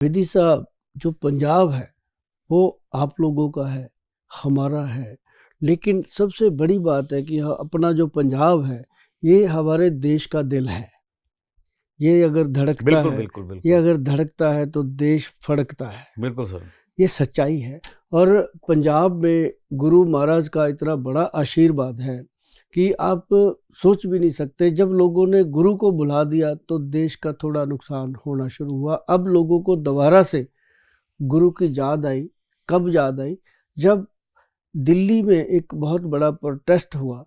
विधि साहब, जो पंजाब है वो आप लोगों का है, हमारा है, लेकिन सबसे बड़ी बात है कि अपना जो पंजाब है ये हमारे देश का दिल है। ये अगर धड़कता बिल्कुल है बिल्कुल बिल्कुल ये अगर धड़कता है तो देश फड़कता है। बिल्कुल सर। ये सच्चाई है। और पंजाब में गुरु महाराज का इतना बड़ा आशीर्वाद है कि आप सोच भी नहीं सकते। जब लोगों ने गुरु को बुला दिया तो देश का थोड़ा नुकसान होना शुरू हुआ। अब लोगों को दोबारा से गुरु की याद आई। कब याद आई? जब दिल्ली में एक बहुत बड़ा प्रोटेस्ट हुआ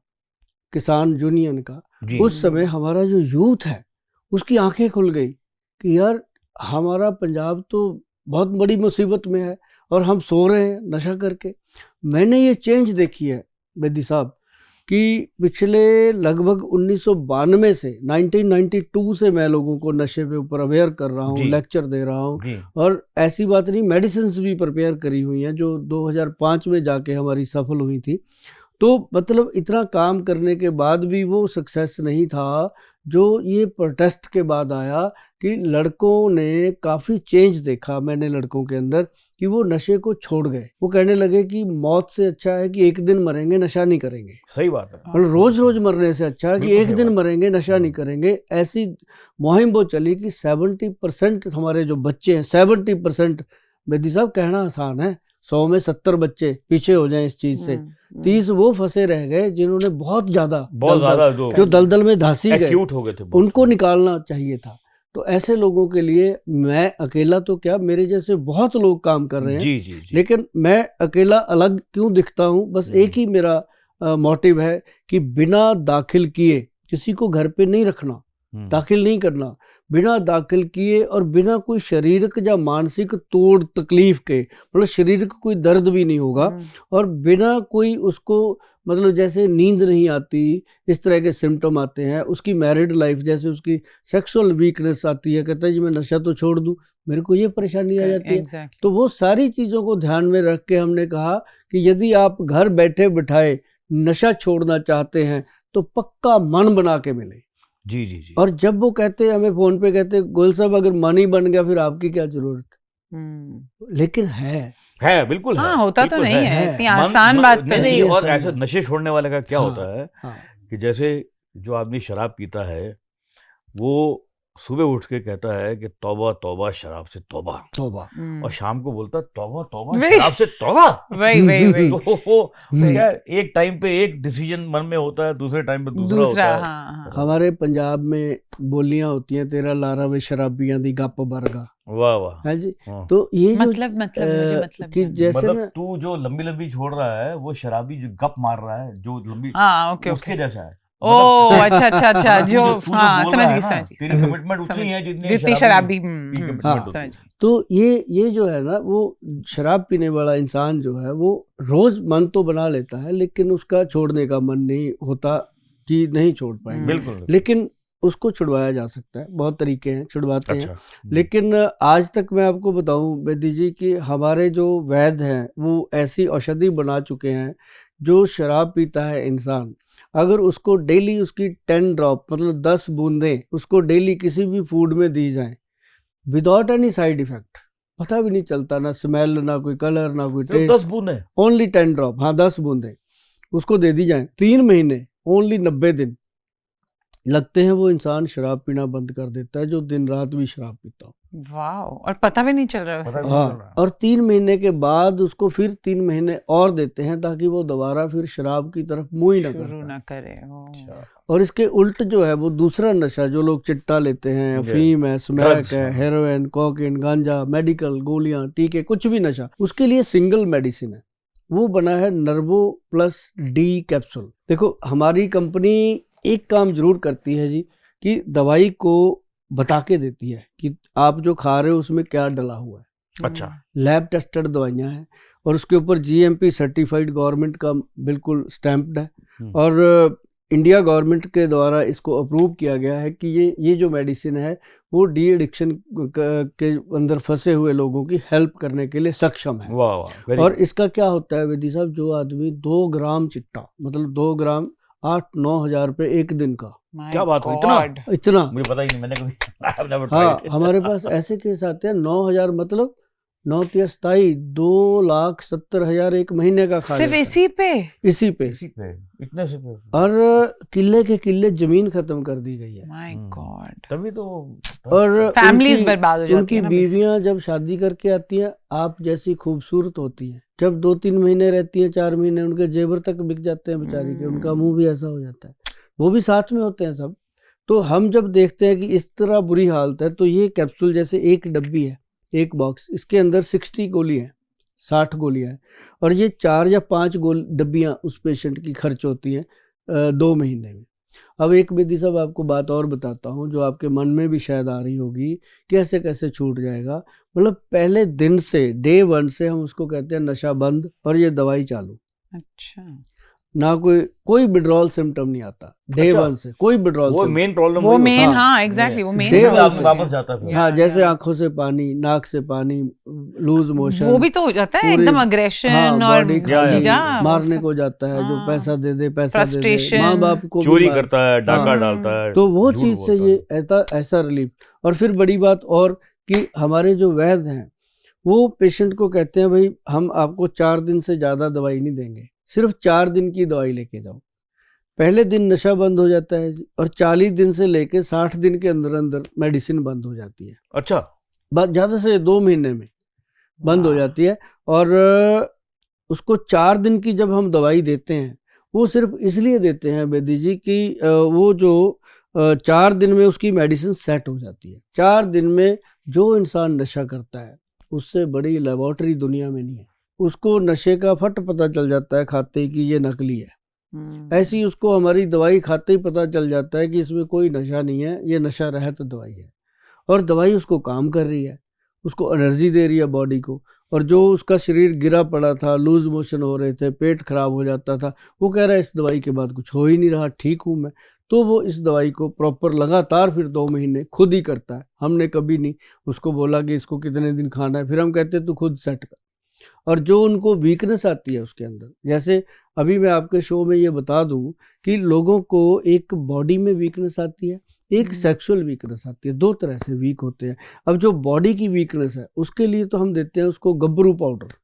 किसान यूनियन का, उस समय हमारा जो यूथ है उसकी आंखें खुल गई कि यार हमारा पंजाब तो बहुत बड़ी मुसीबत में है और हम सो रहे हैं नशा करके। मैंने ये चेंज देखी है बेदी साहब कि पिछले लगभग 1992 से 1992 से मैं लोगों को नशे पे ऊपर अवेयर कर रहा हूँ, लेक्चर दे रहा हूँ। और ऐसी बात नहीं, मेडिसिन भी प्रिपेयर करी हुई हैं जो 2005 में जाके हमारी सफल हुई थी। तो मतलब इतना काम करने के बाद भी वो सक्सेस नहीं था जो ये प्रोटेस्ट के बाद आया कि लड़कों ने काफ़ी चेंज देखा मैंने लड़कों के अंदर कि वो नशे को छोड़ गए। वो कहने लगे कि मौत से अच्छा है कि एक दिन मरेंगे नशा नहीं करेंगे। सही बात है। मतलब रोज रोज मरने से अच्छा है कि एक दिन मरेंगे नशा नहीं करेंगे। ऐसी मुहिम वो चली कि 70% हमारे जो बच्चे हैं, 70%, बेदी साहब कहना आसान है, 100 में 70 बच्चे पीछे हो जाएं इस चीज से, 30 वो फंसे रह गए जिन्होंने बहुत ज्यादा जो दलदल में धंसी गए हो गए थे, उनको निकालना चाहिए था। तो ऐसे लोगों के लिए मैं अकेला तो क्या, मेरे जैसे बहुत लोग काम कर रहे हैं। जी। लेकिन मैं अकेला अलग क्यों दिखता हूँ? बस एक ही मेरा मोटिव है कि बिना दाखिल किए किसी को घर पे नहीं रखना, दाखिल नहीं करना, बिना दाखिल किए और बिना कोई शारीरिक या मानसिक तोड़ तकलीफ के, मतलब शरीर को कोई दर्द भी नहीं होगा और बिना कोई उसको मतलब जैसे नींद नहीं आती इस तरह के सिम्टम आते हैं, उसकी मैरिड लाइफ जैसे उसकी सेक्सुअल वीकनेस आती है, कहता है जी मैं नशा तो छोड़ दूं, मेरे को ये परेशानी आ जाती है। तो वो सारी चीज़ों को ध्यान में रख के हमने कहा कि यदि आप घर बैठे बिठाए नशा छोड़ना चाहते हैं तो पक्का मन बना के मिले। जी। और जब वो कहते हमें फोन पे कहते गोयल साहब अगर मन ही बन गया फिर आपकी क्या जरूरत। लेकिन है बिल्कुल है, होता तो नहीं है इतनी आसान बात तो नहीं। और ऐसे नशे छोड़ने वाले का क्या होता है कि जैसे जो आदमी शराब पीता है वो सुबह उठ के कहता है कि तौबा तौबा शराब से तौबा, और शाम को बोलता तौबा तौबा शराब से तौबा। वही तो क्या एक टाइम पे एक डिसीजन मन में होता है, दूसरे टाइम पे दूसरा होता है। हाँ। हमारे पंजाब में बोलियां होती हैं, तेरा लारा वे शराबियां दी गप बरगा। वाह है जी। तो ये मतलब कि जैसे मतलब तू जो लंबी छोड़ रहा है वो शराबी जो गप मार रहा है जो लंबी, उसके जैसा है। अच्छा जो समझ गई तेरी कमिटमेंट उतनी है जितनी शराबी। तो ये जो है ना, वो शराब पीने वाला इंसान जो है वो रोज मन तो बना लेता है लेकिन उसका छोड़ने का मन नहीं होता कि नहीं छोड़ पाएंगे। बिल्कुल। लेकिन उसको छुड़वाया जा सकता है, बहुत तरीके हैं, छुड़वाते हैं। लेकिन आज तक मैं आपको बताऊं बेदी जी कि हमारे जो वैद्य हैं वो ऐसी औषधि बना चुके हैं, जो शराब पीता है इंसान अगर उसको डेली उसकी 10 ड्रॉप मतलब 10 बूंदें उसको डेली किसी भी फूड में दी जाएं विदाउट एनी साइड इफेक्ट, पता भी नहीं चलता, ना स्मेल, ना कोई कलर, ना कोई टेस्ट, 10 बूंदें, ओनली 10 ड्रॉप, हाँ 10 बूंदें उसको दे दी जाएं 3 महीने, ओनली 90 दिन लगते हैं, वो इंसान शराब पीना बंद कर देता है जो दिन रात भी शराब पीता हो। वाह, और पता भी नहीं चल रहा है। हाँ, और 3 महीने के बाद उसको फिर 3 महीने और देते हैं ताकि वो दोबारा फिर शराब की तरफ मुंह ही ना करे। और इसके उल्ट जो है वो दूसरा नशा जो लोग चिट्टा लेते हैं, अफीम है, स्मैक है, हेरोइन, कोकीन, गांजा, मेडिकल गोलियां, टीके, कुछ भी नशा, उसके लिए सिंगल मेडिसिन है, वो बना है नर्वो प्लस डी कैप्सूल। देखो हमारी कंपनी एक काम जरूर करती है जी कि दवाई को बता के देती है कि आप जो खा रहे हो उसमें क्या डला हुआ है। अच्छा। लैब टेस्टेड दवाइयाँ हैं और उसके ऊपर जीएमपी सर्टिफाइड गवर्नमेंट का बिल्कुल स्टैम्प्ड है और इंडिया गवर्नमेंट के द्वारा इसको अप्रूव किया गया है कि ये जो मेडिसिन है वो डी एडिक्शन के अंदर फंसे हुए लोगों की हेल्प करने के लिए सक्षम है। वाह। और इसका क्या होता है वेदी साहब, जो आदमी 2 ग्राम चिट्टा मतलब 2 ग्राम 8-9 हज़ार रुपये एक दिन का। My क्या बात है, God. इतना। मुझे पता ही नहीं, मैंने कभी I've never हाँ, tried. हमारे पास ऐसे केस आते हैं 9 हज़ार, मतलब 9×27 2,70,000 एक महीने का खा सिर्फ जाता है इसी पे? इसी पे। इसी पे इतने से पे। और किले के किले जमीन खत्म कर दी गई है। My God. तभी तो और Families उनकी- बर्बाद हो जाती उनकी है ना बीवियां जब शादी करके आती हैं आप जैसी खूबसूरत होती हैं, जब 2-3 महीने रहती हैं, 4 महीने, उनके जेवर तक बिक जाते हैं बेचारी के, उनका मुंह भी ऐसा हो जाता है, वो भी साथ में होते हैं सब। तो हम जब देखते हैं कि इस तरह बुरी हालत है, तो ये कैप्सूल जैसे एक डब्बी है, एक बॉक्स, इसके अंदर 60 गोली है, 60 गोलियां हैं, और ये 4 या 5 डब्बियां उस पेशेंट की खर्च होती हैं 2 महीने में। अब एक बेदी साहब आपको बात और बताता हूँ जो आपके मन में भी शायद आ रही होगी, कैसे कैसे छूट जाएगा। मतलब पहले दिन से, डे 1 से हम उसको कहते हैं नशा बंद और ये दवाई चालू। अच्छा, ना कोई विड्रॉल सिम्टम नहीं आता डे अच्छा, 1 से, कोई विड्रॉल वो सिम्टम। मेन प्रॉब्लम वो मेन, हाँ, हाँ एग्जैक्टली, वो मेन Day आदमी one से। वापस जाता है। हाँ, या, जैसे या। आंखों से पानी, नाक से पानी, लूज मोशन, वो भी तो हो जाता है पूरी- एकदम हाँ, अग्रेशन और बॉडी या, खाली, या, वो मारने सब। को जाता है, जो हाँ। पैसा दे दे, पैसा दे दे, Frustration। माँ बाप को भी चोरी मार- करता है, डाका हाँ। डालता है, तो वो झूठ चीज से बोलता है। ये ऐसा रिलीफ। और फिर बड़ी बात और कि हमारे जो वैद्य हैं वो पेशेंट को कहते हैं भाई हम आपको 4 दिन से ज़्यादा दवाई नहीं देंगे, सिर्फ 4 दिन की दवाई लेके जाओ। पहले दिन नशा बंद हो जाता है और 40 दिन से लेके 60 दिन के अंदर अंदर मेडिसिन बंद हो जाती है। अच्छा, बस ज़्यादा से 2 महीने में बंद हो जाती है। और उसको 4 दिन की जब हम दवाई देते हैं, वो सिर्फ इसलिए देते हैं बेदी जी कि वो जो 4 दिन में उसकी मेडिसिन सेट हो जाती है। 4 दिन में जो इंसान नशा करता है उससे बड़ी लेबोरेटरी दुनिया में नहीं है। उसको नशे का फट पता चल जाता है खाते ही कि ये नकली है। ऐसी ही उसको हमारी दवाई खाते ही पता चल जाता है कि इसमें कोई नशा नहीं है, ये नशा रहित दवाई है। और दवाई उसको काम कर रही है, उसको एनर्जी दे रही है बॉडी को। और जो उसका शरीर गिरा पड़ा था, लूज मोशन हो रहे थे, पेट खराब हो जाता था, वो कह रहा है इस दवाई के बाद कुछ हो ही नहीं रहा, ठीक हूँ मैं। तो वो इस दवाई को प्रॉपर लगातार फिर 2 महीने खुद ही करता है। हमने कभी नहीं उसको बोला कि इसको कितने दिन खाना है, फिर हम कहते हैं तू खुद सेट कर। और जो उनको वीकनेस आती है उसके अंदर, जैसे अभी मैं आपके शो में ये बता दूं कि लोगों को एक बॉडी में वीकनेस आती है, एक सेक्सुअल वीकनेस आती है, 2 तरह से वीक होते हैं। अब जो बॉडी की वीकनेस है उसके लिए तो हम देते हैं उसको गब्बरू पाउडर,